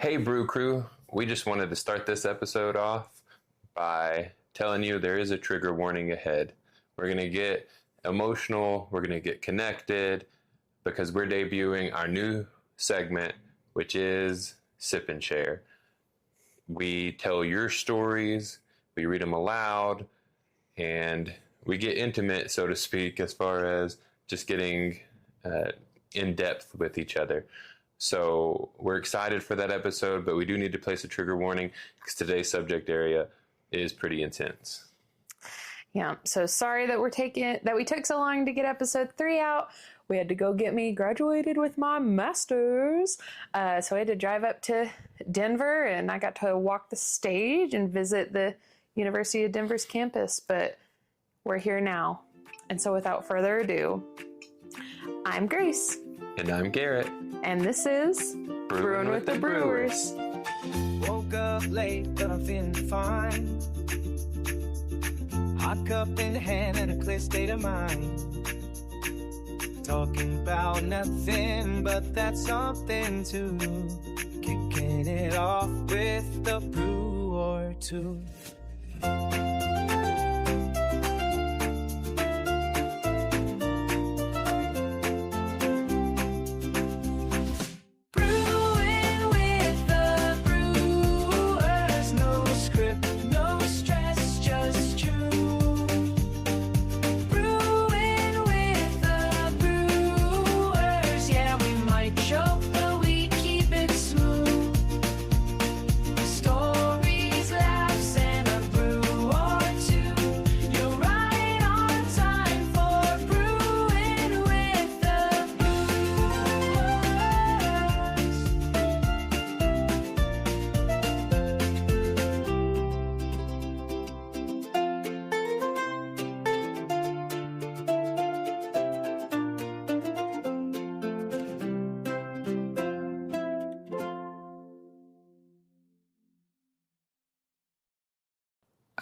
Hey, Brew Crew. We just wanted to start this episode off by telling you there is a trigger warning ahead. We're going to get emotional, we're going to get connected, because we're debuting our new segment, which is Sip and Share. We tell your stories, we read them aloud, and we get intimate, so to speak, as far as just getting in depth with each other. So we're excited for that episode, but we do need to place a trigger warning because today's subject area is pretty intense. Yeah, so sorry that we took so long to get episode 3 out. We had to go get me graduated with my master's. So I had to drive up to Denver, and I got to walk the stage and visit the University of Denver's campus, but we're here now. And so without further ado, I'm Grace. And I'm Garrett. And this is Brewing with the Brewers. Woke up late, but I'm feeling fine. Hot cup in hand and a clear state of mind. Talking about nothing, but that's something too. Kicking it off with a brew or two.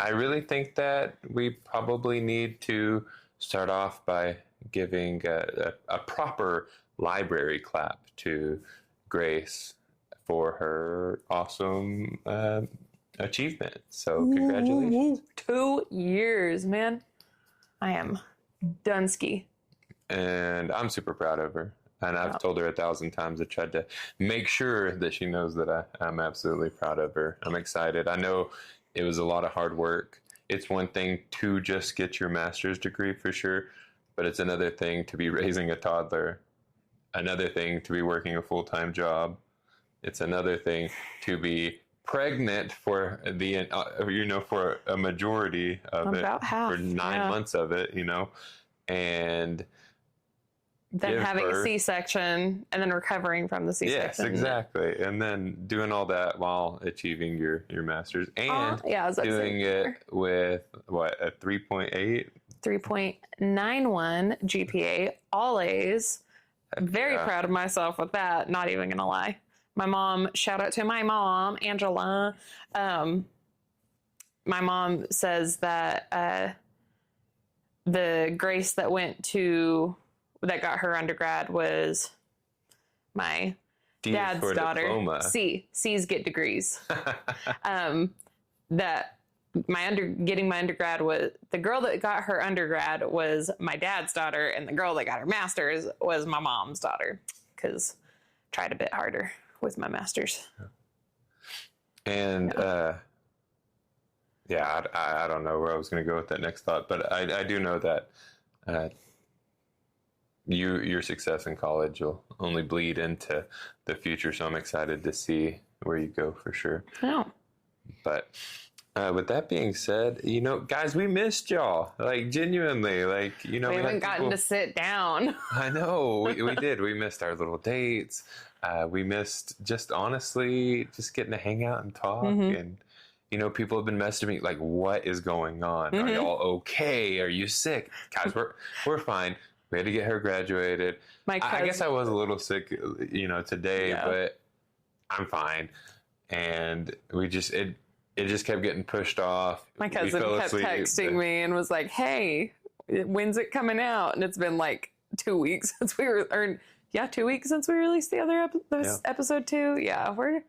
I really think that we probably need to start off by giving a proper library clap to Grace for her awesome achievement. So congratulations. 2 years, man. I am Dunsky. And I'm super proud of her. And I've told her 1,000 times. I tried to make sure that she knows that I'm absolutely proud of her. I'm excited. I know it was a lot of hard work. It's one thing to just get your master's degree for sure, but it's another thing to be raising a toddler, another thing to be working a full-time job. It's another thing to be pregnant for for a majority of About it, half, for 9 months of it, and then having a C-section and then recovering from the C-section. Yes, exactly. And then doing all that while achieving your master's and doing it with a 3.8? 3.91 GPA, all A's. Very proud of myself with that, not even gonna lie. My mom, shout out to my mom, Angela. My mom says that the Grace that got her undergrad was my dad's daughter. Diploma. C's get degrees. That getting my undergrad was the girl that got her undergrad was my dad's daughter, and the girl that got her master's was my mom's daughter. Because tried a bit harder with my master's. And I don't know where I was going to go with that next thought, but I do know that your success in college will only bleed into the future, so I'm excited to see where you go for sure. Oh. But with that being said, guys, we missed y'all. Like, genuinely, we haven't gotten to sit down. I know, we did. We missed our little dates. We missed just getting to hang out and talk. And people have been messaging me like, "What is going on? Are y'all okay? Are you sick?" Guys, we're fine. We had to get her graduated. I guess I was a little sick, today, but I'm fine. And it just kept getting pushed off. My cousin kept texting me and was like, "Hey, when's it coming out?" And it's been like 2 weeks since 2 weeks since we released the other episode 2. Yeah, we're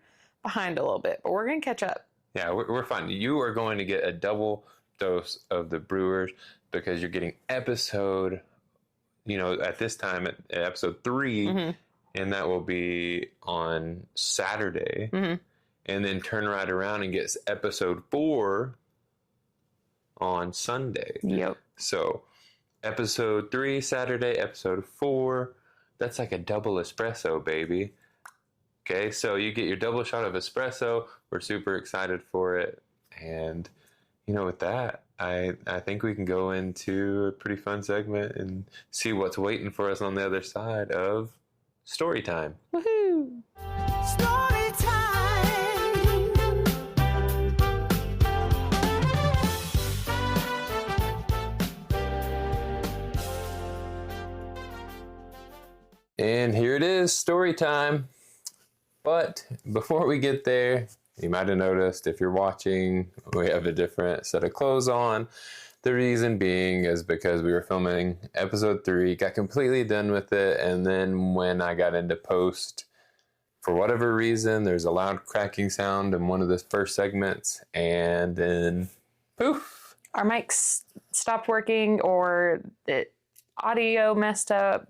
behind a little bit, but we're going to catch up. Yeah, we're fine. You are going to get a double dose of the Brewers because you're getting episode, at this time, at episode 3, Mm-hmm. and that will be on Saturday. Mm-hmm. And then turn right around and get episode 4 on Sunday. Yep. So, episode 3 Saturday, episode 4, that's like a double espresso, baby. Okay, so you get your double shot of espresso. We're super excited for it. And, with that, I think we can go into a pretty fun segment and see what's waiting for us on the other side of story time. Woohoo! Story time. And here it is, story time. But before we get there, you might have noticed if you're watching, we have a different set of clothes on. The reason being is because we were filming episode 3, got completely done with it, and then when I got into post, for whatever reason, there's a loud cracking sound in one of the first segments, and then poof. Our mics stopped working or the audio messed up.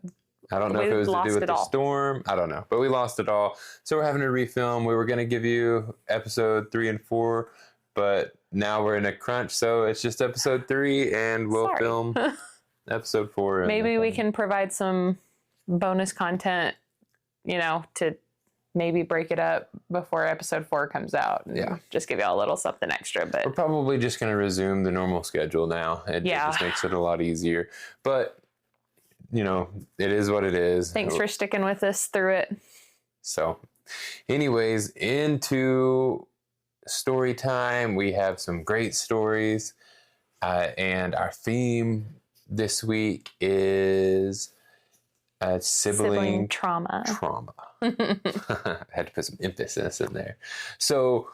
I don't know if it was to do with the storm. I don't know. But we lost it all. So we're having to refilm. We were going to give you episode 3 and 4, but now we're in a crunch. So it's just episode 3, and we'll film episode 4. Maybe we can provide some bonus content, to maybe break it up before episode 4 comes out. Yeah. Just give y'all a little something extra. But we're probably just going to resume the normal schedule now. It just makes it a lot easier. But it is what it is. Thanks for sticking with us through it. So, anyways, into story time. We have some great stories. And our theme this week is sibling trauma. I had to put some emphasis in there. So,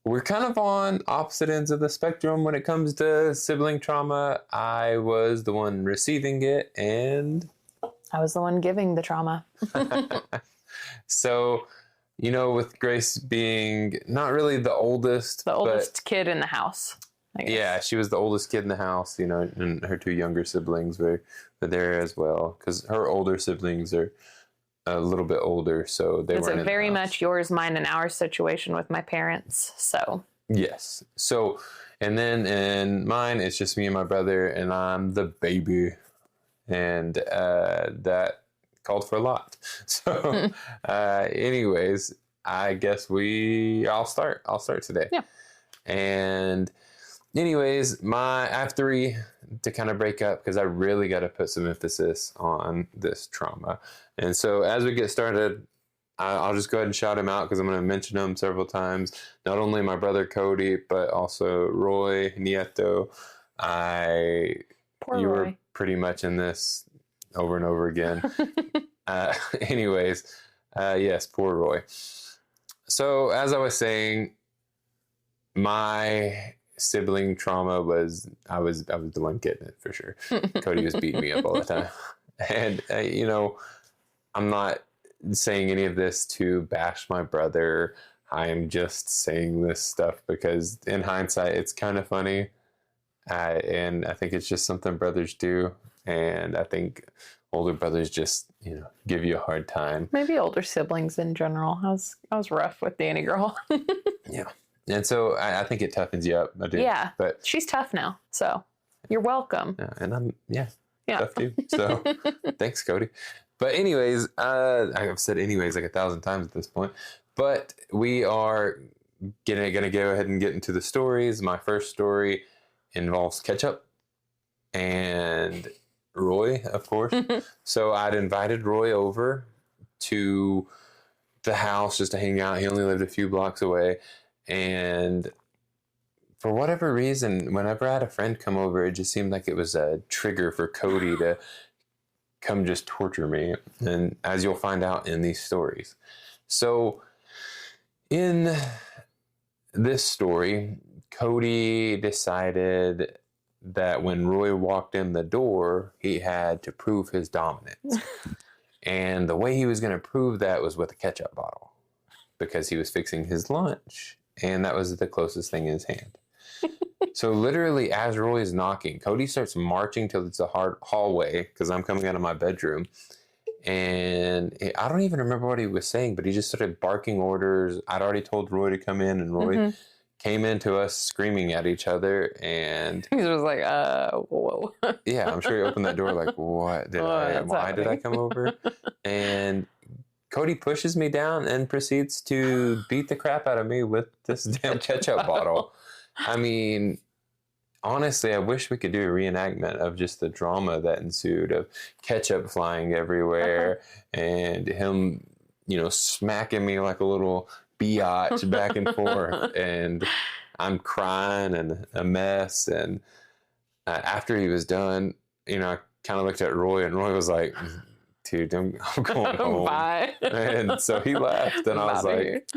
we're kind of on opposite ends of the spectrum when it comes to sibling trauma. I was the one receiving it, and I was the one giving the trauma. So, with Grace being not really the oldest. The oldest kid in the house. Yeah, she was the oldest kid in the house, and her 2 younger siblings were there as well. Because her older siblings are a little bit older, so they weren't in the house. Very much yours, mine, and ours situation with my parents. So yes. So, and then in mine, it's just me and my brother, and I'm the baby, and that called for a lot. So, anyways, I guess I'll start. I'll start today. Yeah. And anyways, I have 3 to kind of break up because I really got to put some emphasis on this trauma. And so as we get started, I'll just go ahead and shout him out because I'm going to mention him several times. Not only my brother Cody, but also Roy, Nieto. You were pretty much in this over and over again. Anyways, yes, poor Roy. So as I was saying, my sibling trauma was I was the one getting it for sure. Cody was beating me up all the time. And, I'm not saying any of this to bash my brother. I'm just saying this stuff because in hindsight, it's kind of funny. And I think it's just something brothers do. And I think older brothers just, give you a hard time. Maybe older siblings in general. I was rough with Danny girl. Yeah. And so I think it toughens you up. I do. Yeah. But she's tough now. So you're welcome. And I'm, tough too. So thanks, Cody. But anyways, I've said anyways like 1,000 times at this point. But we are going to go ahead and get into the stories. My first story involves ketchup and Roy, of course. So I'd invited Roy over to the house just to hang out. He only lived a few blocks away. And for whatever reason, whenever I had a friend come over, it just seemed like it was a trigger for Cody to come just torture me. And as you'll find out in these stories. So in this story, Cody decided that when Roy walked in the door, he had to prove his dominance. And the way he was going to prove that was with a ketchup bottle. because he was fixing his lunch, and that was the closest thing in his hand. So literally, as Roy is knocking, Cody starts marching till it's a hard hallway because I'm coming out of my bedroom. And I don't even remember what he was saying, but he just started barking orders. I'd already told Roy to come in, and Roy came into us screaming at each other. And he was like, whoa. Yeah, I'm sure he opened that door like, why did I come over? And Cody pushes me down and proceeds to beat the crap out of me with this damn ketchup bottle. I mean, honestly, I wish we could do a reenactment of just the drama that ensued of ketchup flying everywhere and him, smacking me like a little biatch back and forth. And I'm crying and a mess. And after he was done, I kind of looked at Roy, and Roy was like, dude, I'm going home. Bye. And so he left, and I was like,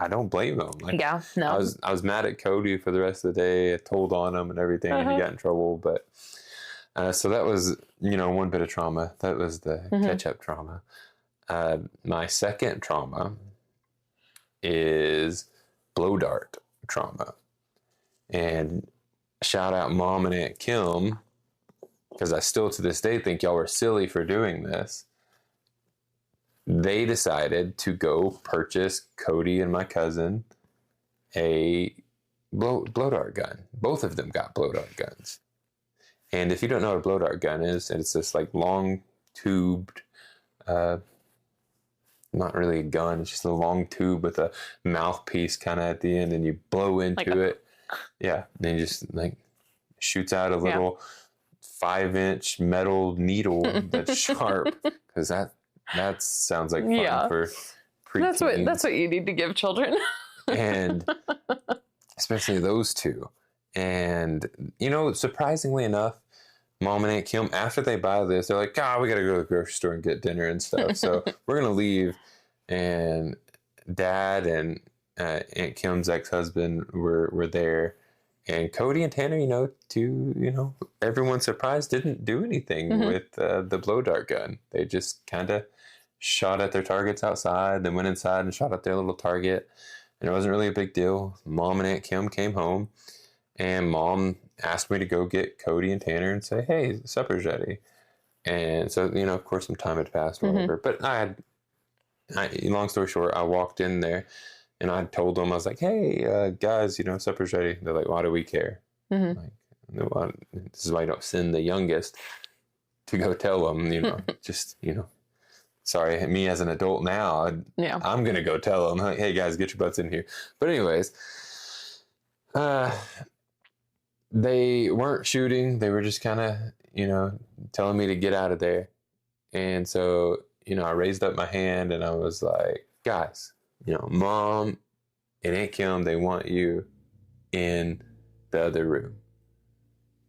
I don't blame him. Like, yeah, no. I was mad at Cody for the rest of the day. I told on him and everything, and he got in trouble. But so that was, one bit of trauma. That was the ketchup trauma. My second trauma is blow dart trauma. And shout out Mom and Aunt Kim, because I still to this day think y'all were silly for doing this. They decided to go purchase Cody and my cousin a blow dart gun. Both of them got blow dart guns. And if you don't know what a blow dart gun is, it's this like long tubed, not really a gun, it's just a long tube with a mouthpiece kind of at the end, and you blow into it. Yeah. Then you just like shoots out a little 5-inch metal needle that's sharp, because that sounds like fun for preteens. That's what you need to give children. And especially those two. And, surprisingly enough, Mom and Aunt Kim, after they buy this, they're like, we got to go to the grocery store and get dinner and stuff. So we're going to leave. And Dad and Aunt Kim's ex-husband were there. And Cody and Tanner, everyone's surprised, didn't do anything with the blow dart gun. They just kind of shot at their targets outside, then went inside and shot at their little target. And it wasn't really a big deal. Mom and Aunt Kim came home, and Mom asked me to go get Cody and Tanner and say, hey, supper's ready. And so, of course, some time had passed or whatever. But long story short, I walked in there, and I told them, I was like, hey, guys, supper's ready. They're like, why do we care? Like, this is why I don't send the youngest to go tell them, sorry, me as an adult now, I'm going to go tell them, like, hey, guys, get your butts in here. But anyways, they weren't shooting. They were just kind of, telling me to get out of there. And so, I raised up my hand, and I was like, guys, Mom and Aunt Kim, they want you in the other room.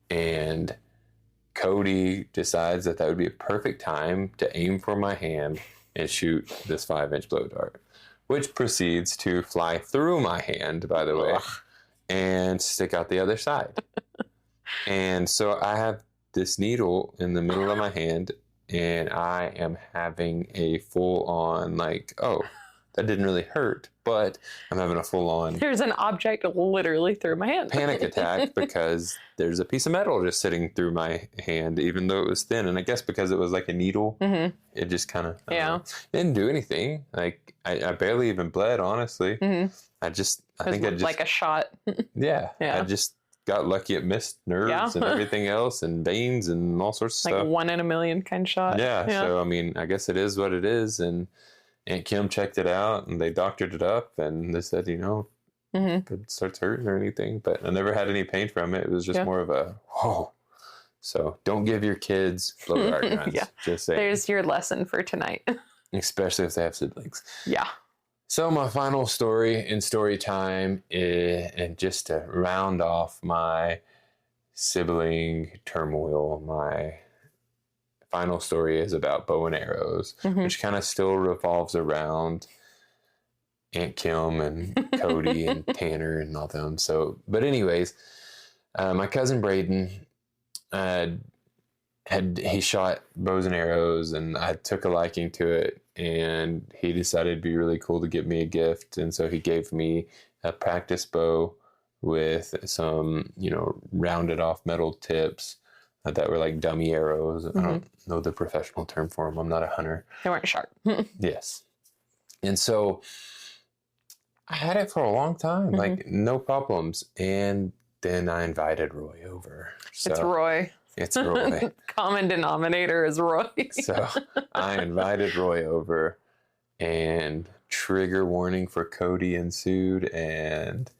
And Cody decides that would be a perfect time to aim for my hand and shoot this 5-inch blow dart, which proceeds to fly through my hand, by the way, and stick out the other side. And so I have this needle in the middle of my hand, and I am having a full-on, that didn't really hurt, but I'm having a full-on... There's an object literally through my hand. Panic attack, because there's a piece of metal just sitting through my hand, even though it was thin. And I guess because it was like a needle, it just kind of... didn't do anything. Like, I barely even bled, honestly. I think I just... Like a shot. Yeah. I just got lucky it missed nerves and everything else, and veins and all sorts of stuff. Like 1 in a million kind of shot. Yeah. So, I guess it is what it is, and... Aunt Kim checked it out, and they doctored it up, and they said, if it starts hurting or anything. But I never had any pain from it. It was just more of a, whoa. So don't give your kids blow dart guns. Just saying. There's your lesson for tonight. Especially if they have siblings. Yeah. So my final story in story time, and just to round off my sibling turmoil, my final story is about bow and arrows, which kind of still revolves around Aunt Kim and Cody and Tanner and all them. So, but anyways, my cousin Braden he shot bows and arrows, and I took a liking to it. and he decided it'd be really cool to get me a gift. And so he gave me a practice bow with some, rounded off metal tips that were like dummy arrows. I don't know the professional term for them. I'm not a hunter. They weren't sharp. Yes. And so I had it for a long time, like no problems. And then I invited Roy over. So It's Roy. It's Roy. Common denominator is Roy. So I invited Roy over, and trigger warning for Cody ensued, and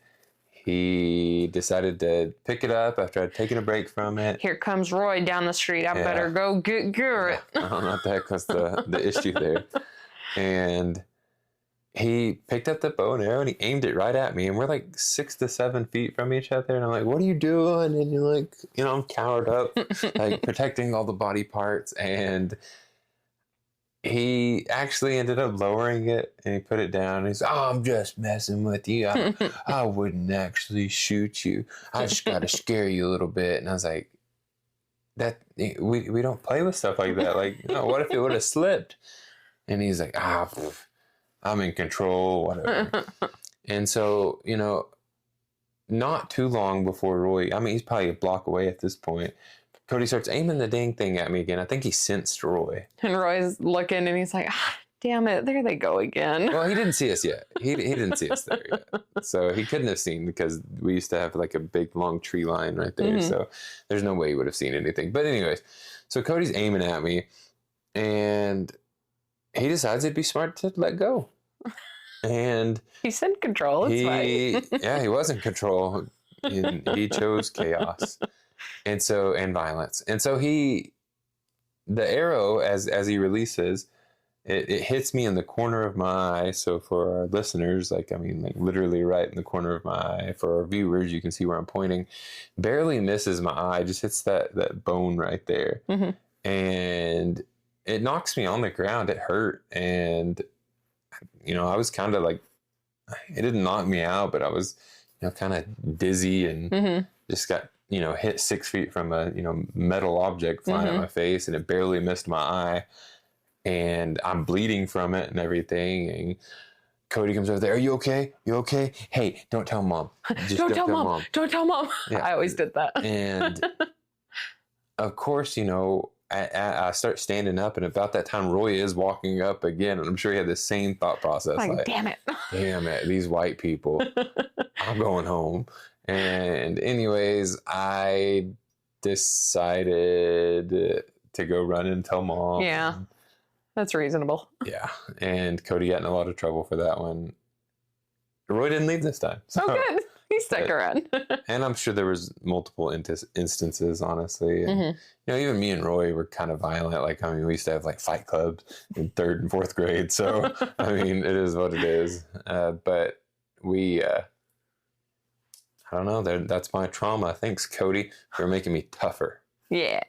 he decided to pick it up after I'd taken a break from it. Here comes Roy down the street. I better go get Garrett. Not the heck was the issue there. And he picked up the bow and arrow and he aimed it right at me. And we're like 6 to 7 feet from each other. And I'm like, what are you doing? And you're like, I'm cowered up, like protecting all the body parts. And he actually ended up lowering it and he put it down. And he's, I'm just messing with you. I wouldn't actually shoot you. I just got to scare you a little bit. And I was like, we don't play with stuff like that. Like, what if it would have slipped? And he's like, I'm in control, whatever. And so, not too long before Roy, he's probably a block away at this point, Cody starts aiming the dang thing at me again. I think he sensed Roy. And Roy's looking and he's like, damn it, there they go again. Well, he didn't see us yet. He didn't see us there yet. So he couldn't have seen, because we used to have like a big long tree line right there. So there's no way he would have seen anything. But anyways, so Cody's aiming at me and he decides it'd be smart to let go. And he's in control. It's fine. Yeah, he was in control. He chose chaos and violence. And so the arrow, as he releases, it hits me in the corner of my eye. So for our listeners, like literally right in the corner of my eye. For our viewers, you can see where I'm pointing. Barely misses my eye, just hits that bone right there. And it knocks me on the ground. It hurt. And, I was kind of like, it didn't knock me out, but I was, kind of dizzy and just got, hit 6 feet from a, metal object flying at my face, and it barely missed my eye. And I'm bleeding from it and everything. And Cody comes over there. Are you okay? You okay? Hey, don't tell Mom. Just don't tell Mom. Don't tell Mom. Yeah. I always did that. And of course, I start standing up, and about that time, Roy is walking up again, and I'm sure he had the same thought process. Like, damn it, these white people. I'm going home. And anyways, I decided to go run and tell Mom. Yeah, that's reasonable. Yeah, and Cody got in a lot of trouble for that one. Roy didn't leave this time. So. Oh, good. He stuck around. And I'm sure there was multiple instances, honestly. And, even me and Roy were kind of violent. Like, we used to have like fight clubs in 3rd and 4th grade. So, it is what it is. But we, I don't know. That's my trauma. Thanks, Cody, for making me tougher. Yeah.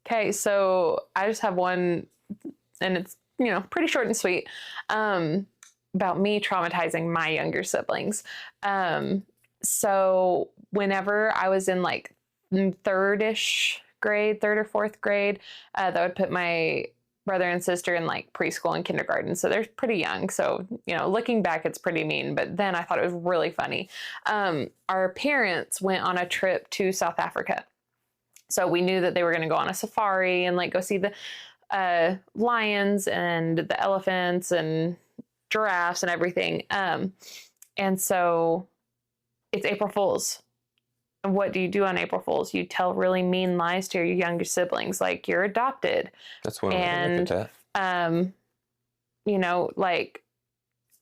Okay, so I just have one, and it's, pretty short and sweet. About me traumatizing my younger siblings. So whenever I was in like 3rd or 4th grade, that would put my brother and sister in like preschool and kindergarten. So they're pretty young. So, looking back, it's pretty mean, but then I thought it was really funny. Our parents went on a trip to South Africa. So we knew that they were going to go on a safari and like go see the lions and the elephants and giraffes and everything. And so it's April Fool's. And what do you do on April Fool's? You tell really mean lies to your younger siblings, like you're adopted. That's one way to look at that. Like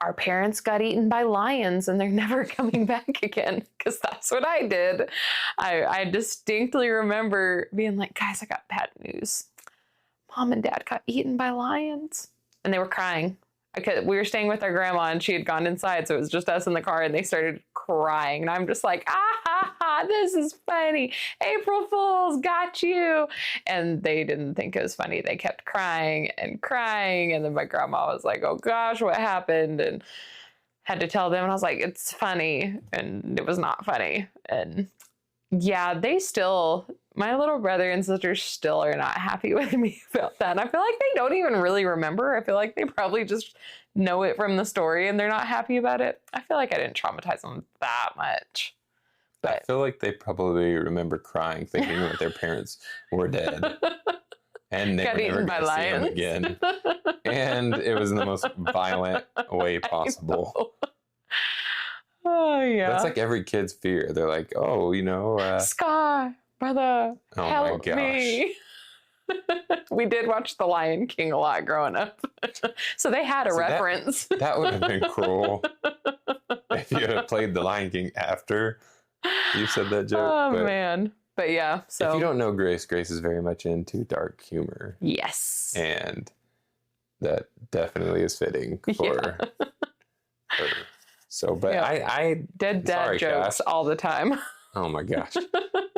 our parents got eaten by lions and they're never coming back again, because that's what I did. I distinctly remember being like, guys, I got bad news. Mom and Dad got eaten by lions. And they were crying. We were staying with our grandma and she had gone inside, so it was just us in the car, and they started crying. And I'm just like, this is funny. April Fools, got you. And they didn't think it was funny. They kept crying and crying. And then my grandma was like, oh gosh, what happened? And had to tell them. And I was like, it's funny. And it was not funny. And yeah, they still my little brother and sister still are not happy with me about that. And I feel like they don't even really remember. I feel like they probably just know it from the story and they're not happy about it. I feel like I didn't traumatize them that much. I But feel like they probably remember crying, thinking that their parents were dead. And they got were never eaten by going to see them lions. again. And it was in the most violent way possible. Oh, yeah. That's like every kid's fear. They're like, oh, Scar, brother, Oh my help gosh. me. We did watch The Lion King a lot growing up. So they had a reference. that would have been cruel if you had played The Lion King after you said that joke. Oh, but man. But yeah, so. if you don't know Grace is very much into dark humor. Yes. And that definitely is fitting for her. So, but Yep. I Dead dad sorry, jokes Cash. all the time. Oh my gosh.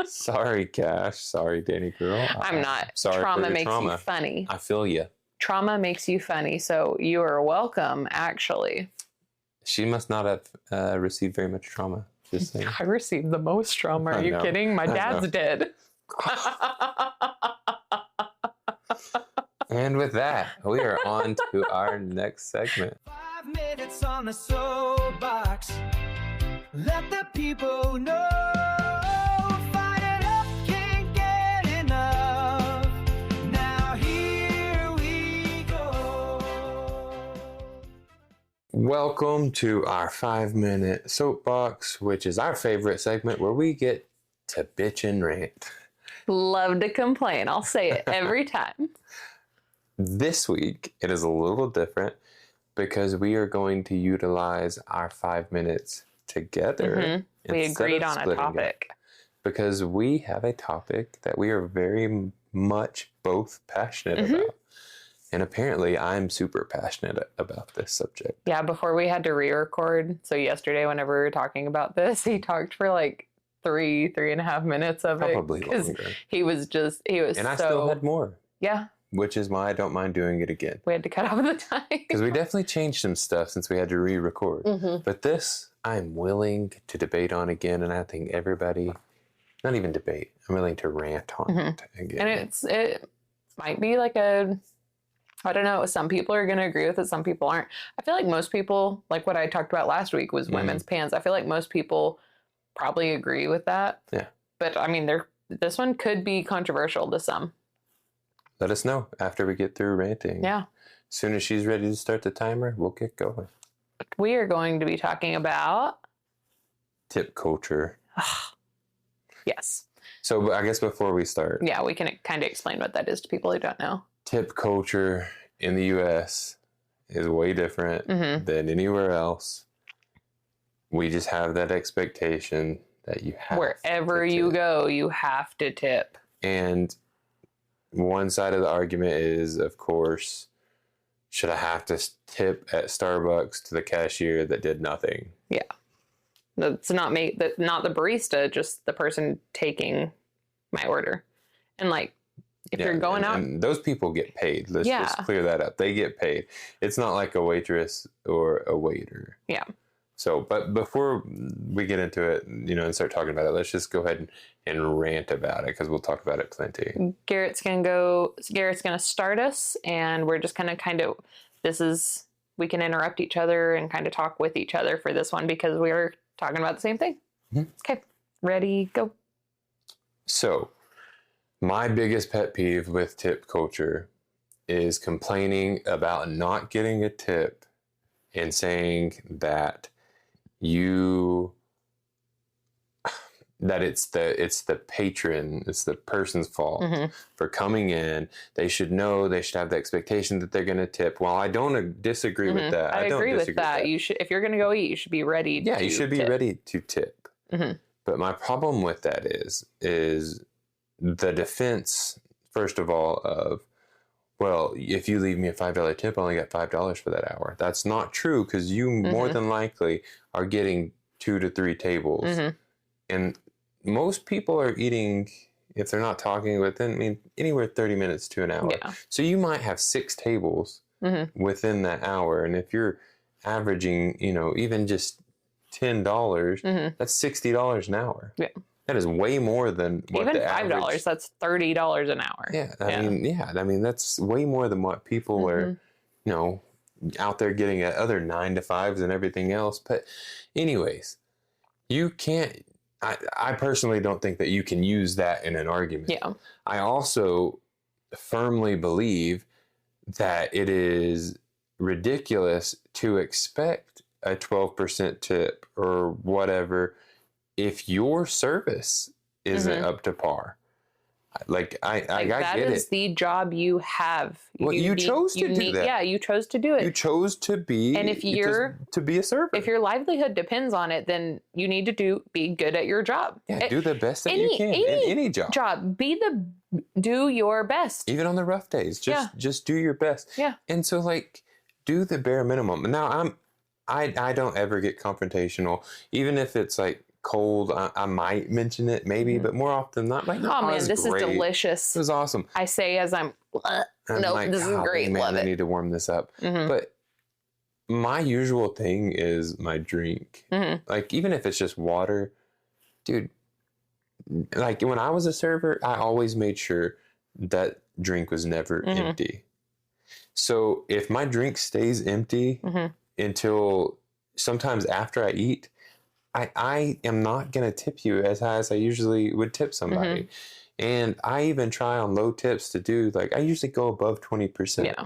Sorry, Cash. Sorry, Danny girl. I'm not. Sorry Trauma for your makes trauma. you funny. I feel you. Trauma makes you funny, so you are welcome, actually. She must not have received very much trauma. Just saying. I received the most trauma. Are I you know. kidding? My I dad's know. dead. And with that, we are on to our next segment. 5 minutes on the soapbox. Let the people know. Fight it up, can't get enough. Now here we go. Welcome to our 5-minute soapbox, which is our favorite segment where we get to bitch and rant. Love to complain. I'll say it every time. This week, it is a little different because we are going to utilize our 5 minutes together. We instead agreed of on a splitting it. topic. Because we have a topic that we are very much both passionate about. And apparently, I'm super passionate about this subject. Yeah, before we had to re-record. So yesterday, whenever we were talking about this, he talked for like 3.5 minutes of Probably it. Because longer. he was And I still had more, Yeah, which is why I don't mind doing it again. we had to cut off the time. Because we definitely changed some stuff since we had to re-record. But this, I'm willing to debate on again, and I think everybody, not even debate, I'm willing to rant on it again. And it might be like I don't know, some people are going to agree with it, some people aren't. I feel like most people, like what I talked about last week was women's pants. I feel like most people probably agree with that. Yeah. But I mean, this one could be controversial to some. Let us know after we get through ranting. Yeah. As soon as she's ready to start the timer, we'll get going. We are going to be talking about... Tip culture. Yes. So I guess before we start, Yeah, we can kind of explain what that is to people who don't know. tip culture in the U.S. is way different than anywhere else. We just have that expectation that you have Wherever to you tip. go, you have to tip. And one side of the argument is, of course, should I have to tip at Starbucks to the cashier that did nothing? Yeah. That's not not the barista, just the person taking my order. And like, if you're going out, and those people get paid. Let's just clear that up. They get paid. It's not like a waitress or a waiter. Yeah. So, but before we get into it, and start talking about it, let's just go ahead and rant about it because we'll talk about it plenty. Garrett's gonna start us, and we're just gonna we can interrupt each other and kind of talk with each other for this one because we are talking about the same thing. Okay, ready, go. So, my biggest pet peeve with tip culture is complaining about not getting a tip and saying that it's the patron, it's the person's fault for coming in. They should know, they should have the expectation that they're going to tip. Well, I don't disagree with that. I agree with that. You should, if you're going to go eat, you should be ready. Yeah, you should be tip. ready to tip. But my problem with that is the defense, first of all, of, well, if you leave me a $5 tip, I only got $5 for that hour. That's not true because you more than likely are getting 2 to 3 tables. And most people are eating, if they're not talking within, anywhere 30 minutes to an hour. Yeah. So you might have 6 tables within that hour. And if you're averaging, even just $10, that's $60 an hour. Yeah. That is way more than what Even the $5, average. that's $30 an hour. Yeah, I mean, that's way more than what people are, out there getting at other 9-to-5s and everything else. But, anyways, you can't. I personally don't think that you can use that in an argument. Yeah. I also firmly believe that it is ridiculous to expect a 12% tip or whatever if your service isn't up to par. Like I that get is it. the job you have. You chose to do that. Yeah, you chose to do it. You chose to be. And if you're to be a server, if your livelihood depends on it, then you need to be good at your job. Yeah, do the best that you can in any job. Do your best. Even on the rough days, just do your best. Yeah. And so do the bare minimum. Now I don't ever get confrontational, even if it's like cold. I might mention it maybe, but more often not. Like, oh man, this is delicious. It was awesome. I say as I'm no, like, this is great. Man, Love it. I need to warm this up. But my usual thing is my drink. Like, even if it's just water, dude. Like, when I was a server, I always made sure that drink was never empty. So if my drink stays empty until sometimes after I eat, I am not going to tip you as high as I usually would tip somebody. And I even try on low tips to do, like, I usually go above 20%. Yeah.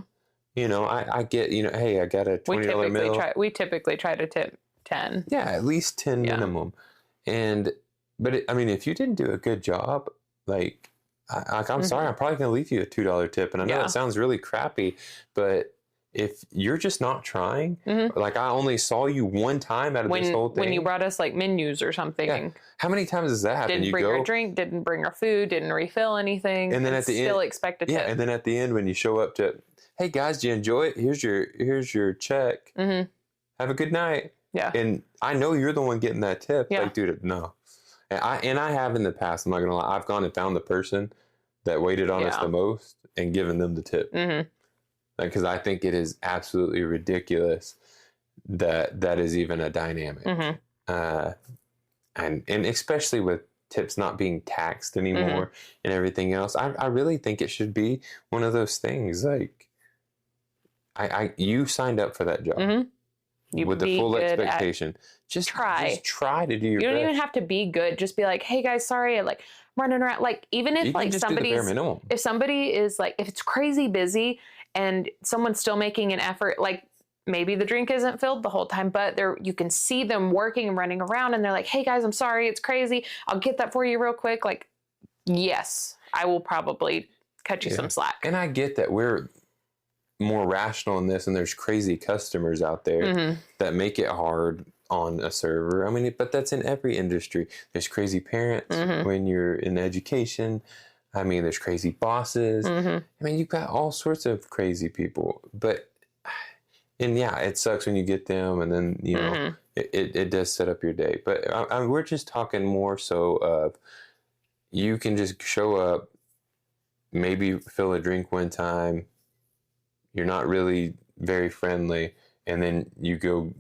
I get, hey, I got a $20 meal. We typically try to tip 10. Yeah, at least 10 minimum. But if you didn't do a good job, like, I'm sorry, I'm probably going to leave you a $2 tip. And I know that sounds really crappy, but if you're just not trying, like, I only saw you one time out of this whole thing. When you brought us like menus or something. Yeah. How many times does that happen? Didn't bring our drink, didn't bring our food, didn't refill anything. And then at the end, still expect a tip. Yeah, and then at the end when you show up to, hey guys, do you enjoy it? Here's your check. Have a good night. Yeah. And I know you're the one getting that tip. Yeah. Like, dude, no. And I have in the past, I'm not going to lie, I've gone and found the person that waited on us the most and given them the tip. Because I think it is absolutely ridiculous that is even a dynamic. And especially with tips not being taxed anymore and everything else, I really think it should be one of those things. Like, you signed up for that job with the full expectation. Just try to do your best. You don't even have to be good. Just be like, hey guys, sorry, like, I'm running around. Like, even if like somebody is like, if it's crazy busy and someone's still making an effort, like maybe the drink isn't filled the whole time, but you can see them working and running around and they're like, hey guys, I'm sorry, it's crazy. I'll get that for you real quick. Like, yes, I will probably cut you some slack. And I get that we're more rational in this and there's crazy customers out there that make it hard on a server. I mean, but that's in every industry. There's crazy parents when you're in education. I mean, there's crazy bosses. I mean, you've got all sorts of crazy people. And it sucks when you get them, and then it does set up your day. But we're just talking more so of you can just show up, maybe fill a drink one time. You're not really very friendly, and then you go,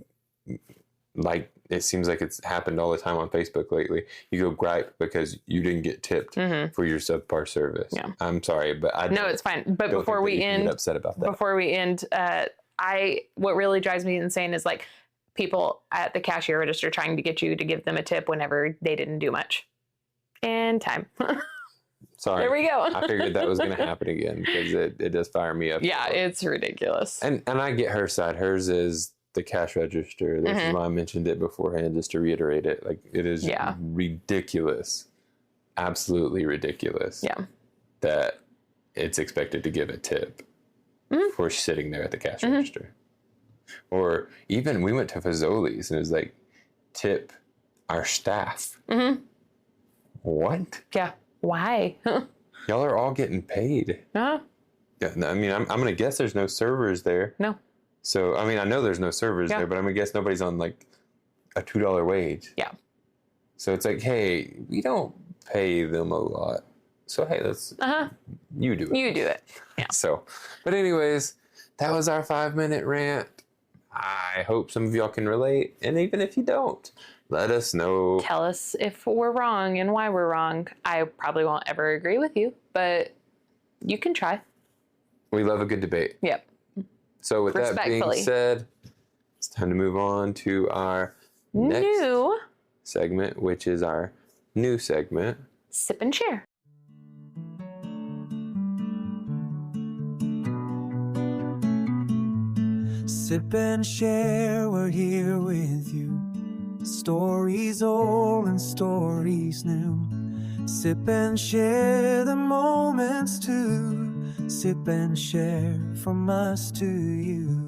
like, it seems like it's happened all the time on Facebook lately. You go gripe because you didn't get tipped for your subpar service. Yeah. I'm sorry, but it's fine. But before we end, get upset about that. Before we end, what really drives me insane is like people at the cashier register trying to get you to give them a tip whenever they didn't do much. And time. Sorry. There we go. I figured that was going to happen again because it does fire me up. Yeah, it's ridiculous. And I get her side. Hers is the cash register. This is why I mentioned it beforehand, just to reiterate it. Like, it is ridiculous. Absolutely ridiculous. Yeah. That it's expected to give a tip for sitting there at the cash register. Or even we went to Fazoli's and it was like, tip our staff. What? Yeah. Why? Y'all are all getting paid. Yeah, I mean, I'm going to guess there's no servers there. No. So, I mean, I know there's no servers there, but I'm going to guess nobody's on like a $2 wage. Yeah. So it's like, hey, we don't pay them a lot. So, hey, let's, you do it. You do it. Yeah. So, but anyways, that was our 5-minute rant. I hope some of y'all can relate. And even if you don't, Let us know. Tell us if we're wrong and why we're wrong. I probably won't ever agree with you, but you can try. We love a good debate. Yep. So with that being said, it's time to move on to our next segment, which is our new segment, Sip and Share. Sip and share, we're here with you. Stories old and stories new. Sip and share the moments too. Sip and share from us to you.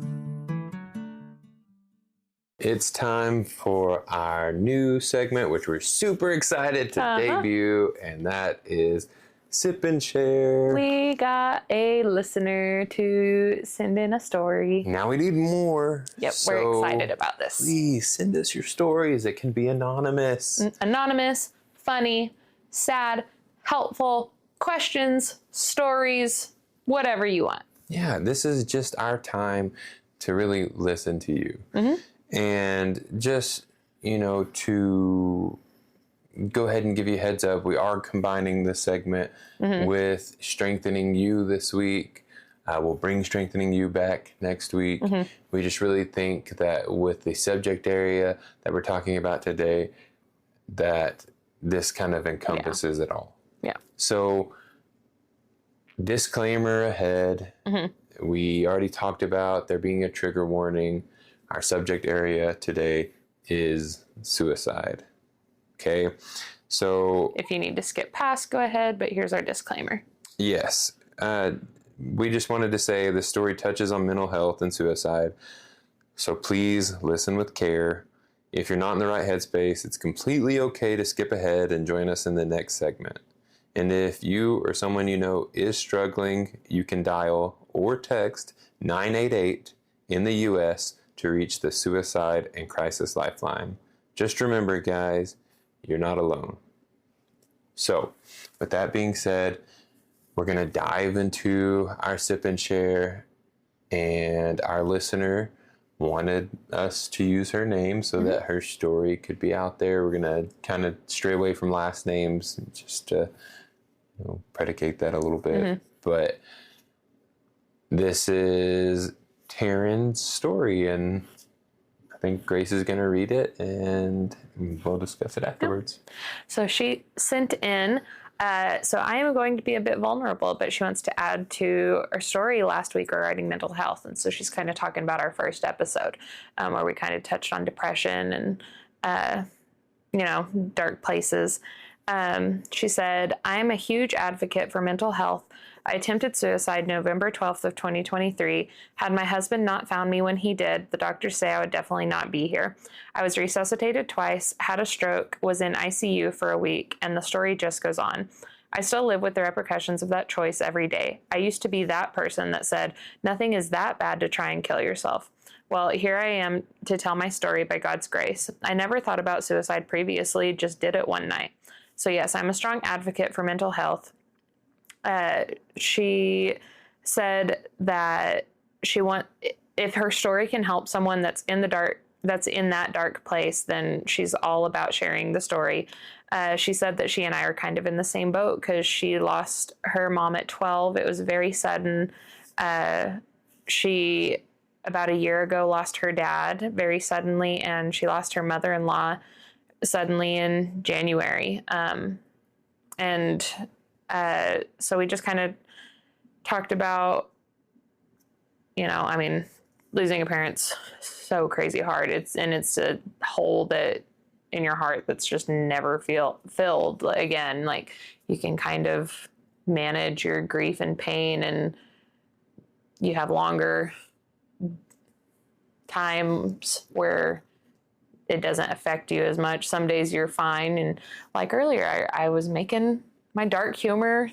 It's time for our new segment, which we're super excited to debut, and that is Sip and Share. We got a listener to send in a story. Now we need more. Yep, we're excited about this. Please send us your stories. It can be anonymous. Anonymous, funny, sad, helpful, questions, stories, whatever you want. Yeah, this is just our time to really listen to you. And just, to go ahead and give you a heads up, we are combining this segment with Strengthening You this week. We'll bring Strengthening You back next week. We just really think that with the subject area that we're talking about today, that this kind of encompasses it all. Yeah. So, disclaimer ahead. We already talked about there being a trigger warning. Our subject area today is suicide. Okay, so if you need to skip past, go ahead, but here's our disclaimer. Yes. We just wanted to say the story touches on mental health and suicide, so please listen with care. If you're not in the right headspace, it's completely okay to skip ahead and join us in the next segment. And if you or someone you know is struggling, you can dial or text 988 in the U.S. to reach the Suicide and Crisis Lifeline. Just remember, guys, you're not alone. So, with that being said, we're going to dive into our Sip and Share, and our listener wanted us to use her name so that her story could be out there. We're going to kind of stray away from last names just to predicate that a little bit. But this is Taryn's story, and I think Grace is going to read it, and we'll discuss it afterwards. So she sent in, so I am going to be a bit vulnerable, but she wants to add to our story last week regarding mental health. And so she's kind of talking about our first episode where we kind of touched on depression and, dark places. She said, I am a huge advocate for mental health. I attempted suicide November 12th of 2023. Had my husband not found me when he did, the doctors say I would definitely not be here. I was resuscitated twice, had a stroke, was in ICU for a week, and the story just goes on. I still live with the repercussions of that choice every day. I used to be that person that said, nothing is that bad to try and kill yourself. Well, here I am to tell my story by God's grace. I never thought about suicide previously, just did it one night. So yes, I'm a strong advocate for mental health. She said that if her story can help someone that's in that dark place, then she's all about sharing the story. She said that she and I are kind of in the same boat because she lost her mom at 12. It was very sudden. She, about a year ago, lost her dad very suddenly, and she lost her mother-in-law suddenly in January. So we just kind of talked about, losing a parent's so crazy hard. It's a hole that in your heart that's just never filled again. Like, you can kind of manage your grief and pain, and you have longer times where it doesn't affect you as much. Some days you're fine. And like earlier, I was making my dark humor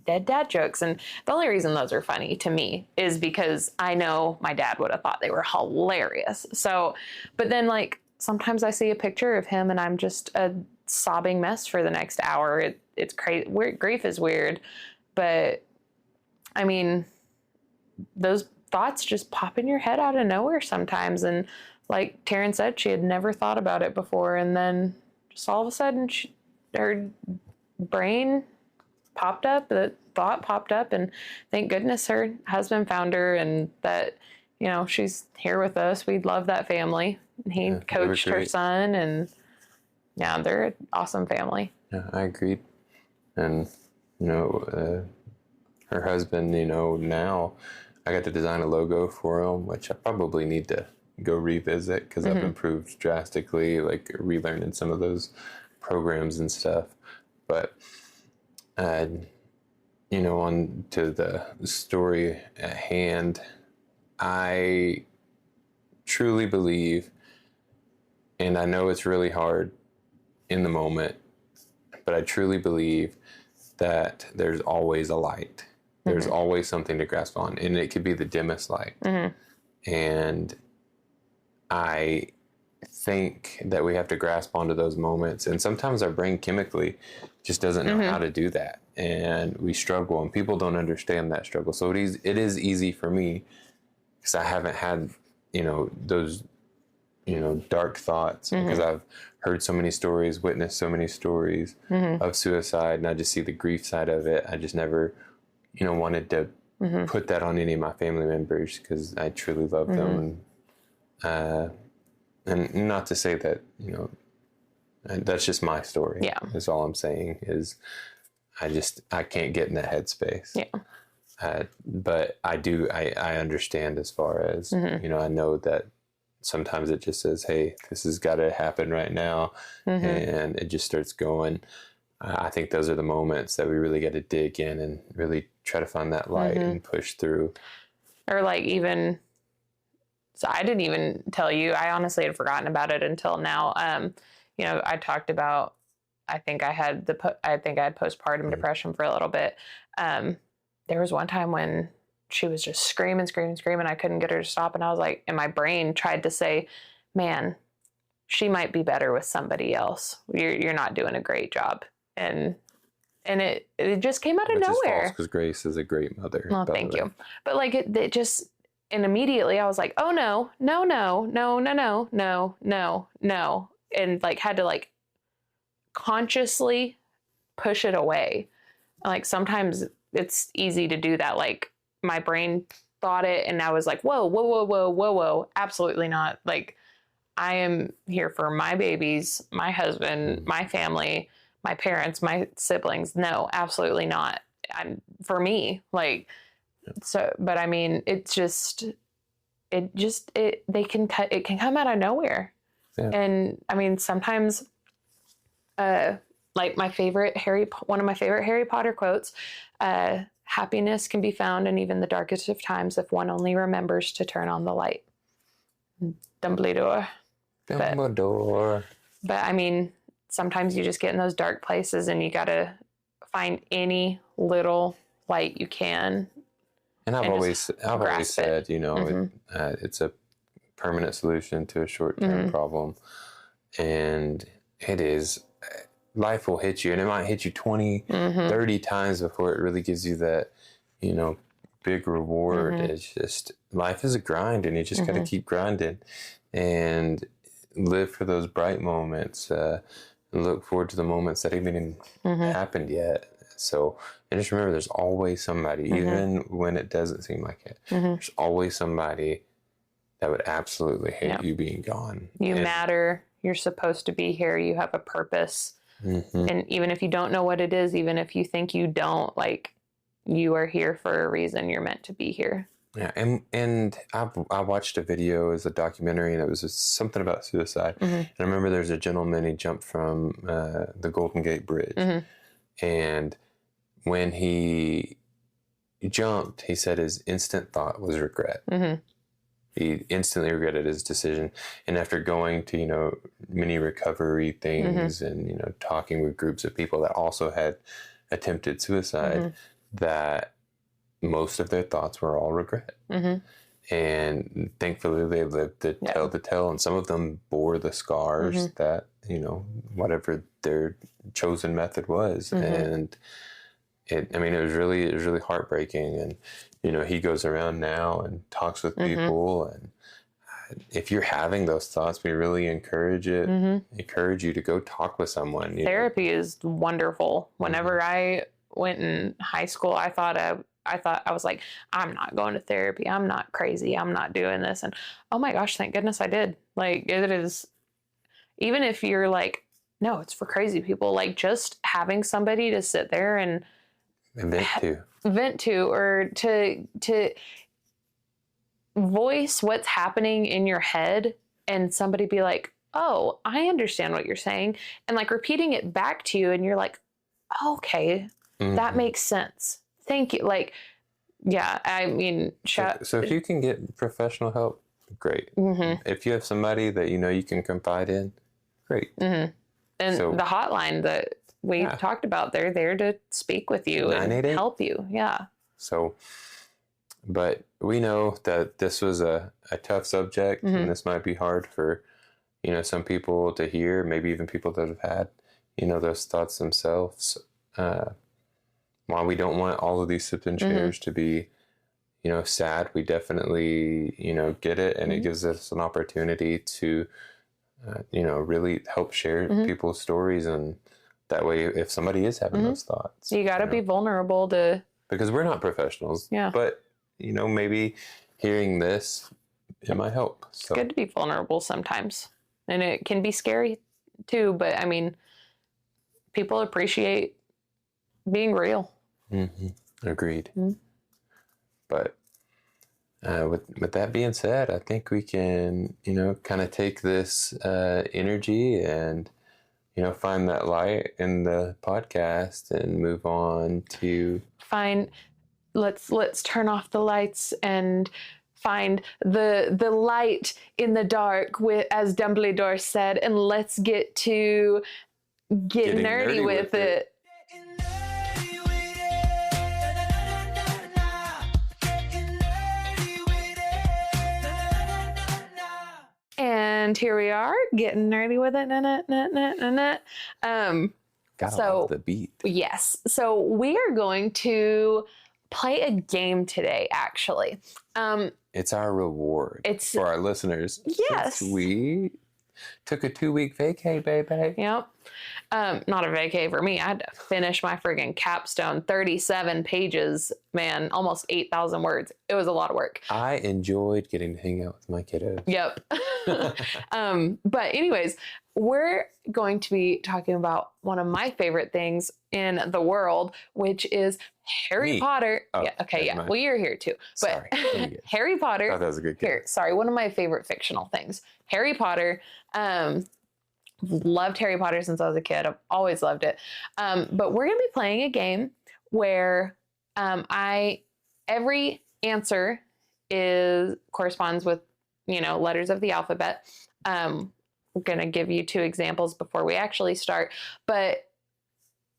dead dad jokes. And the only reason those are funny to me is because I know my dad would have thought they were hilarious. So, but then sometimes I see a picture of him and I'm just a sobbing mess for the next hour. It's crazy. Grief is weird, but those thoughts just pop in your head out of nowhere sometimes. And like Taryn said, she had never thought about it before. And then just all of a sudden, her brain popped up, the thought popped up, and thank goodness her husband found her, and that, you know, she's here with us. We love that family. He coached her son, and yeah, they're an awesome family. Yeah, I agreed. And, you know, her husband, you know, now I got to design a logo for him, which I probably need to go revisit because I've improved drastically, like relearning some of those programs and stuff. But, you know, on to the story at hand, I truly believe, and I know it's really hard in the moment, but I truly believe that there's always a light. There's always something to grasp on, and it could be the dimmest light. And I think that we have to grasp onto those moments, and sometimes our brain chemically just doesn't know how to do that, and we struggle, and people don't understand that struggle. So it is easy for me because I haven't had, you know, those, you know, dark thoughts, because I've heard so many stories, witnessed so many stories of suicide, and I just see the grief side of it. I just never, you know, wanted to put that on any of my family members because I truly love them. And not to say that, you know, that's just my story. Yeah. Is all I'm saying is I can't get in that headspace. Yeah. But I understand as far as, you know, I know that sometimes it just says, hey, this has got to happen right now. And it just starts going. I think those are the moments that we really got to dig in and really try to find that light and push through. Or like even, so I didn't even tell you, I honestly had forgotten about it until now. You know, I talked about, I think I had postpartum depression for a little bit. There was one time when she was just screaming. I couldn't get her to stop. And I was like, and my brain tried to say, man, she might be better with somebody else. You're not doing a great job. And it just came out of nowhere. Because Grace is a great mother. Well, thank you. But like it just, and immediately I was like, oh no. And like had to like consciously push it away. Like sometimes it's easy to do that. Like my brain thought it and I was like, whoa. Absolutely not. Like I am here for my babies, my husband, my family, my parents, my siblings. No, absolutely not. For me, like, so, but I mean, it can come out of nowhere. Yeah. And I mean, sometimes, like one of my favorite Harry Potter quotes, happiness can be found in even the darkest of times if one only remembers to turn on the light. Dumbledore. But I mean, sometimes you just get in those dark places and you got to find any little light you can. And I've always said, you know, it's a permanent solution to a short-term problem. And it is, life will hit you, and it might hit you 20, 30 times before it really gives you that, you know, big reward. It's just, life is a grind, and you just got to keep grinding and live for those bright moments, and look forward to the moments that haven't even happened yet. So, and just remember, there's always somebody, even when it doesn't seem like it, there's always somebody that would absolutely hate you being gone. You matter. You're supposed to be here. You have a purpose. And even if you don't know what it is, even if you think you don't, like, you are here for a reason. You're meant to be here. Yeah, and I watched a video as a documentary, and it was just something about suicide. And I remember there's a gentleman, he jumped from the Golden Gate Bridge. And when he jumped, he said his instant thought was regret. He instantly regretted his decision. And after going to, you know, many recovery things and, you know, talking with groups of people that also had attempted suicide, that most of their thoughts were all regret. And thankfully they lived to tell the tale. And some of them bore the scars that, you know, whatever their chosen method was. And it was really heartbreaking. And, you know, he goes around now and talks with people, and if you're having those thoughts, we really encourage it. Mm-hmm. Encourage you to go talk with someone. Therapy is wonderful. Whenever I went in high school, I thought I was like, I'm not going to therapy. I'm not crazy. I'm not doing this. And oh my gosh, thank goodness I did. Like, it is, even if you're like, no, it's for crazy people, like just having somebody to sit there and vent to, or to voice what's happening in your head, and somebody be like, oh, I understand what you're saying. And like repeating it back to you, and you're like, okay, that makes sense. Thank you. Like, yeah, I mean, so if you can get professional help, great. If you have somebody that you can confide in, great. And the hotline that we talked about, they're there to speak with you and help you. Yeah. So, but we know that this was a tough subject, and this might be hard for, some people to hear, maybe even people that have had, those thoughts themselves. While we don't want all of these sips and shares to be, sad, we definitely, get it. And it gives us an opportunity to, really help share people's stories. And that way, if somebody is having those thoughts, you got to be vulnerable because we're not professionals. Yeah. But, maybe hearing this, it might help. So. It's good to be vulnerable sometimes. And it can be scary too. But I mean, people appreciate being real. Agreed. But with that being said, I think we can, kind of take this energy and, find that light in the podcast and move on to let's turn off the lights and find the light in the dark, with, as Dumbledore said, and let's get to getting nerdy with it. And here we are, getting nerdy with it. Gotta love the beat. Yes. So we are going to play a game today, actually. It's our reward for our listeners. Yes. Since we took a 2-week vacay, baby. Yep. Not a vacay for me. I had to finish my friggin' capstone, 37 pages, man, almost 8,000 words. It was a lot of work. I enjoyed getting to hang out with my kiddos. Yep. But anyways, we're going to be talking about one of my favorite things in the world, which is Harry Potter. Oh, yeah. Okay. Yeah. Well, you're here too. But sorry. Harry Potter. I thought that was a good game. Here, sorry. One of my favorite fictional things. Harry Potter. Loved Harry Potter since I was a kid. I've always loved it. But we're going to be playing a game where every answer corresponds with, letters of the alphabet. We're going to give you 2 examples before we actually start. But,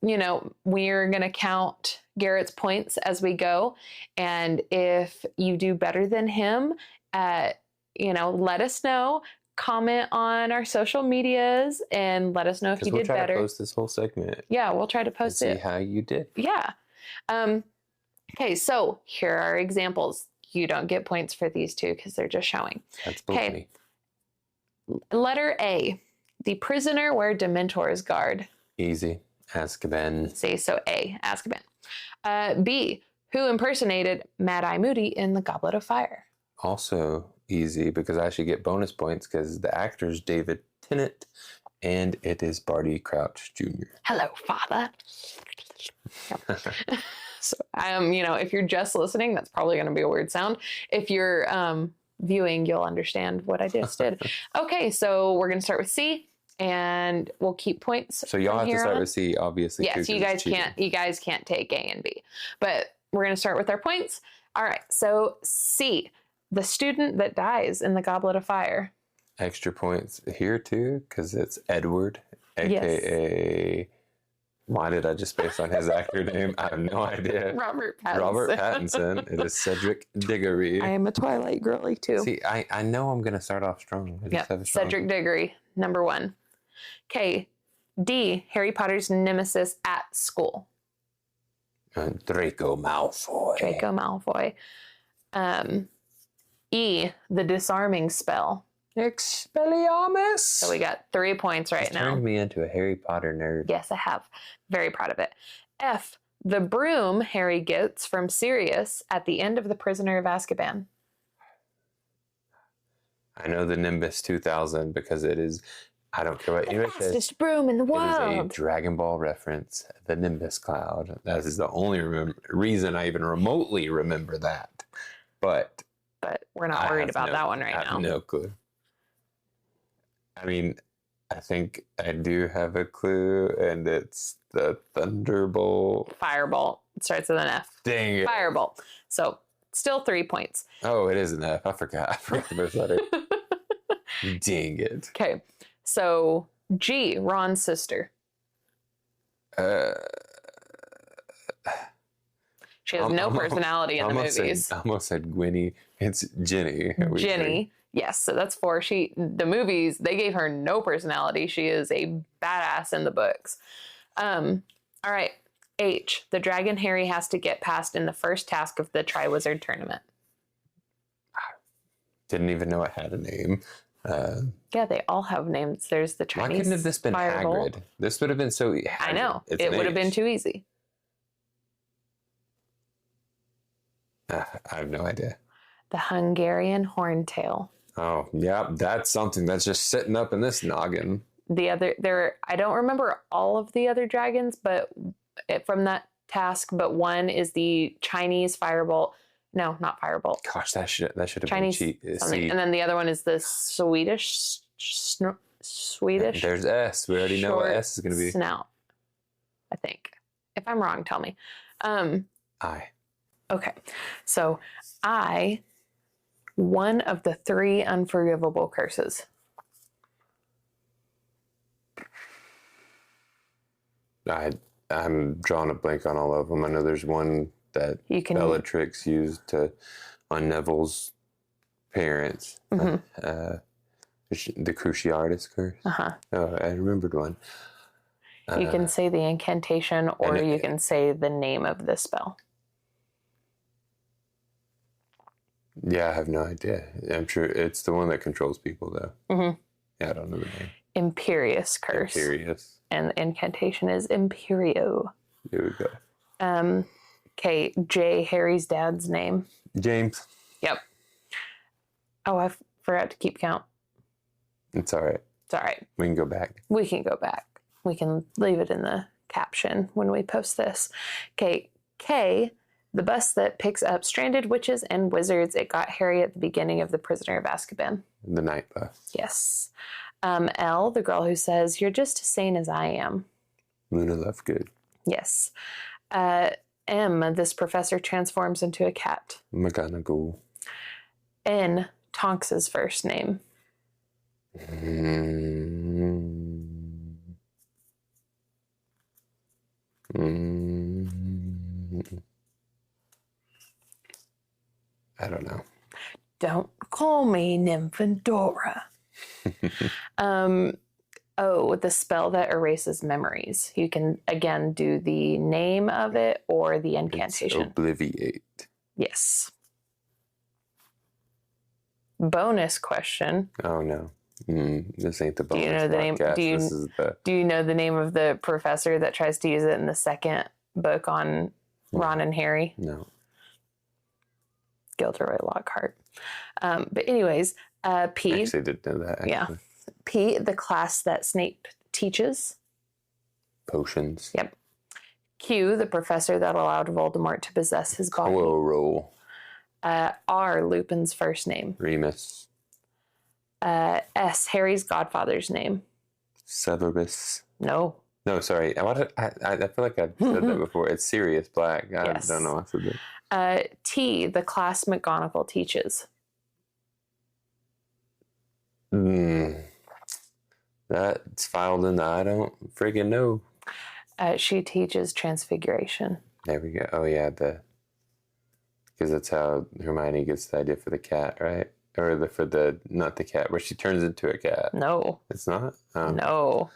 we're going to count Garrett's points as we go. And if you do better than him, let us know. Comment on our social medias and let us know if you did better. We'll try to post this whole segment. Yeah, we'll try to post it. See how you did. Yeah. Okay, so here are examples. You don't get points for these 2 because they're just showing. That's okay. Letter A. The prisoner where Dementors guard. Easy. Azkaban. See, so A. Azkaban. B. Who impersonated Mad-Eye Moody in The Goblet of Fire? Also easy, because I should get bonus points because the actor's David Tennant and it is Barty Crouch Jr. Hello, Father. So, if you're just listening, that's probably going to be a weird sound. If you're viewing, you'll understand what I just did. Okay, so we're going to start with C, and we'll keep points. So y'all have to start with C, obviously. Yes, you guys can't take A and B, but we're going to start with our points. All right, so C. The student that dies in the Goblet of Fire. Extra points here too, because it's Edward, a.k.a. Why did I just space on his actor name? I have no idea. Robert Pattinson. It is Cedric Diggory. I am a Twilight girly too. See, I know I'm going to start off strong. Cedric Diggory, number 1. Okay, D. Harry Potter's nemesis at school. Draco Malfoy. E, the disarming spell. Expelliarmus. So we got 3 points right now. Turned me into a Harry Potter nerd. Yes, I have. Very proud of it. F, the broom Harry gets from Sirius at the end of The Prisoner of Azkaban. I know the Nimbus 2000 because it is, I don't care what The anyone says. fastest broom in the It is a world. Dragon Ball reference, the Nimbus Cloud. That is the only reason I even remotely remember that. But we're not worried about that one right I have now. no clue. I mean, I think I do have a clue, and it's the Thunderbolt. Firebolt. It starts with an F. Dang it. Firebolt. So still 3 points. Oh, it is an F. I forgot the first letter. Dang it. Okay. So G, Ron's sister. She has no personality in the movies. I almost said Gwynny. It's Ginny. Ginny. Yes, so that's 4. The movies, they gave her no personality. She is a badass in the books. All right. H, the dragon Harry has to get past in the first task of the Triwizard Tournament. Didn't even know it had a name. Yeah, they all have names. There's the Chinese. Why couldn't have this been Firebolt. Hagrid? This would have been so. I know. It would have been too easy. I have no idea. The Hungarian Horntail. Oh, yeah, that's something that's just sitting up in this noggin. I don't remember all of the other dragons, but from that task, but one is the Chinese Firebolt. No, not Firebolt. Gosh, that should have Chinese been something. And then the other one is the Swedish. There's S. We already know what S is going to be. Snout. I think. If I'm wrong, tell me. I. Okay. So one of the 3 unforgivable curses. I'm drawing a blank on all of them. I know there's one that Bellatrix used on Neville's parents. Mm-hmm. The Cruciatus curse. Uh-huh. Oh, I remembered one. You can say the incantation, or you can say the name of the spell. Yeah, I have no idea. I'm sure it's the one that controls people, though. Mm-hmm. Yeah, I don't know the name. Imperious curse. Imperious. And the incantation is Imperio. Here we go. Okay, J, Harry's dad's name. James. Yep. Oh, I forgot to keep count. It's all right. It's all right. We can go back. We can go back. We can leave it in the caption when we post this. Okay, K, the bus that picks up stranded witches and wizards. It got Harry at the beginning of The Prisoner of Azkaban. The night bus. Yes. L, the girl who says, "You're just as sane as I am." Luna Lovegood. Yes. M, this professor transforms into a cat. McGonagall. N, Tonks's first name. I don't know. Don't call me Nymphadora. Oh, the spell that erases memories. You can, again, do the name of it or the incantation. It's Obliviate. Yes. Bonus question. Oh, no. This ain't the bonus Do you know the name? podcast. Do you know the name of the professor that tries to use it in the second book on Ron and Harry? No. Gilderoy Lockhart. But anyways, P. I actually didn't know that. Actually. Yeah. P, the class that Snape teaches. Potions. Yep. Q, the professor that allowed Voldemort to possess his body. Quirrell. R, Lupin's first name. Remus. S, Harry's godfather's name. Severus. No. No, sorry. I feel like I've said that before. It's Sirius Black. Yes. I don't know. I said that. T, the class McGonagall teaches. That's filed in the I don't friggin' know. She teaches transfiguration. There we go. Oh, yeah. Because that's how Hermione gets the idea for the cat, right? Or not the cat, where she turns into a cat. No. It's not? No.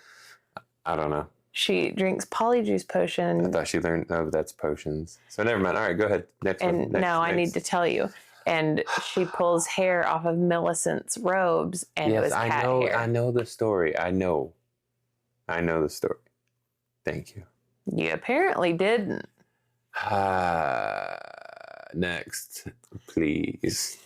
I don't know. She drinks polyjuice potion. I thought she learned, that's potions. So never mind. All right, go ahead. Next one. Now I need to tell you. and she pulls hair off of Millicent's robes, and it was cat hair. I know the story. I know the story. Thank you. You apparently didn't. Next, please.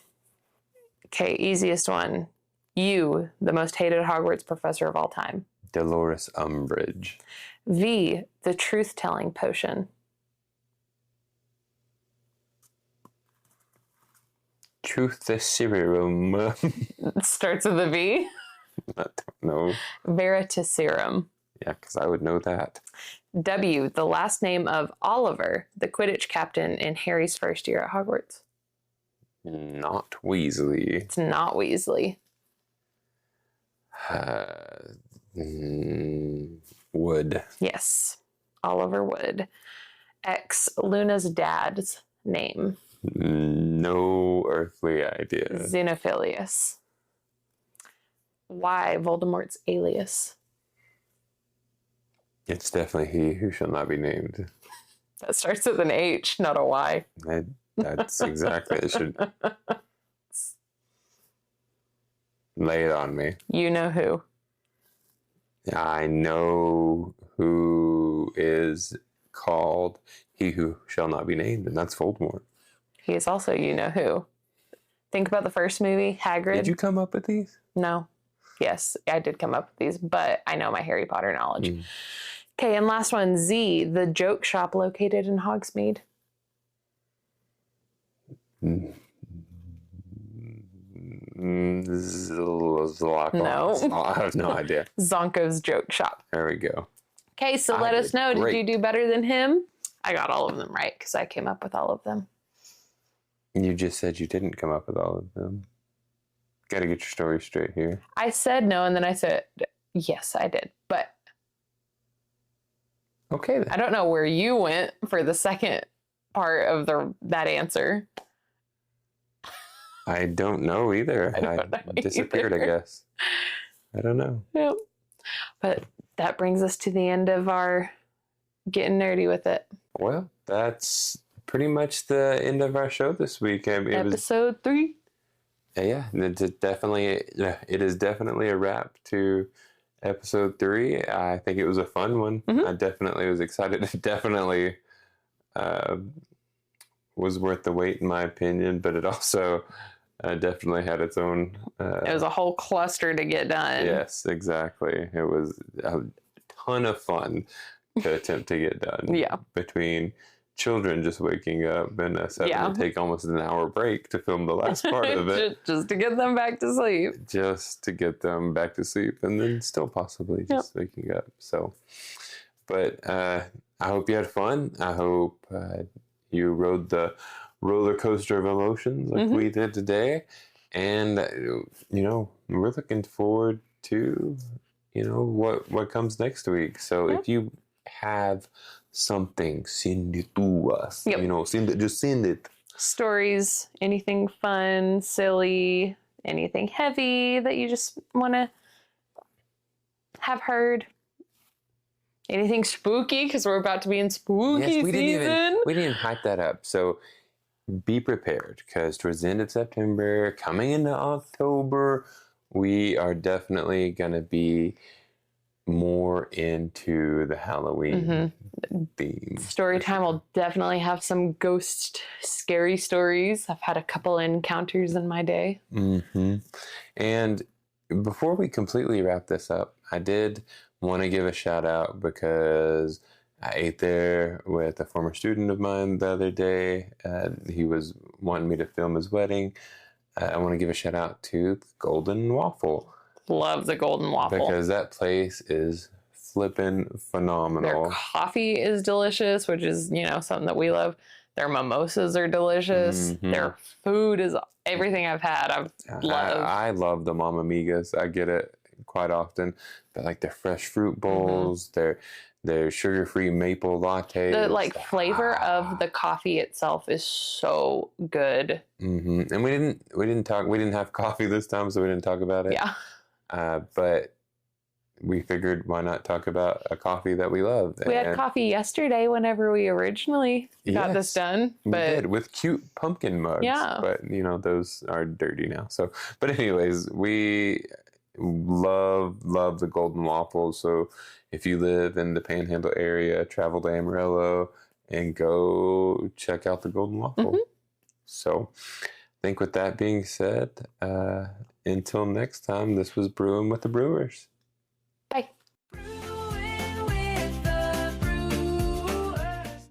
Okay, easiest one. You, the most hated Hogwarts professor of all time. Dolores Umbridge. V, the truth-telling potion. Truth the serum. It starts with a V. I don't know. Veritaserum. Yeah, because I would know that. W, the last name of Oliver, the Quidditch captain in Harry's first year at Hogwarts. Not Weasley. It's not Weasley. Wood. Yes, Oliver Wood. X, Luna's dad's name. No earthly idea. Xenophilius. Y, Voldemort's alias. It's definitely he who shall not be named. That starts with an H, not a Y. That's exactly it. Should lay it on me. You know who. I know who is called he who shall not be named, and that's Voldemort. He is also you know who. Think about the first movie, Hagrid. Did you come up with these? No. Yes, I did come up with these, but I know my Harry Potter knowledge. Okay, and last one, Z, the joke shop located in Hogsmeade. No. I have no idea. Zonko's joke shop. There we go. Okay, so let us know. Did you do better than him? I got all of them right because I came up with all of them. You just said you didn't come up with all of them. Got to get your story straight here. I said no, and then I said yes, I did. But okay, then. I don't know where you went for the second part of that answer. I don't know either. I disappeared, I guess. I don't know. Yep. But that brings us to the end of our getting nerdy with it. Well, that's pretty much the end of our show this week. Episode 3. Yeah, it is definitely a wrap to episode 3. I think it was a fun one. Mm-hmm. I definitely was excited. It definitely was worth the wait, in my opinion, but it also definitely had its own... it was a whole cluster to get done. Yes, exactly. It was a ton of fun to attempt to get done. Yeah. Between children just waking up and us having to take almost an hour break to film the last part of it. Just to get them back to sleep. Just to get them back to sleep and then still possibly just waking up. So, but I hope you had fun. I hope you rode the roller coaster of emotions like we did today. And, we're looking forward to, what comes next week. So if you have something, send it to us. Just send it. Stories, anything fun, silly, anything heavy that you just want to have heard. Anything spooky, because we're about to be in spooky season. We didn't even hype that up. So be prepared, because towards the end of September, coming into October, we are definitely going to be more into the Halloween theme. Story time will definitely have some ghost scary stories. I've had a couple encounters in my day. And before we completely wrap this up, I did want to give a shout out because I ate there with a former student of mine the other day. He was wanting me to film his wedding. I want to give a shout out to Golden Waffle. Love the Golden Waffle. Because that place is flippin' phenomenal. Their coffee is delicious, which is, something that we love. Their mimosas are delicious. Their food is everything I've had. I love the Mama Migas. I get it quite often. But like their fresh fruit bowls, their sugar-free maple lattes. The flavor of the coffee itself is so good. And we didn't have coffee this time, so we didn't talk about it. Yeah. But we figured why not talk about a coffee that we love. We had coffee yesterday whenever we originally got this done. We But did, with cute pumpkin mugs. Yeah. But, those are dirty now. So, but anyways, we love the golden waffles. So if you live in the Panhandle area, travel to Amarillo and go check out the golden waffle. So I think with that being said, until next time, this was Brewing with the Brewers.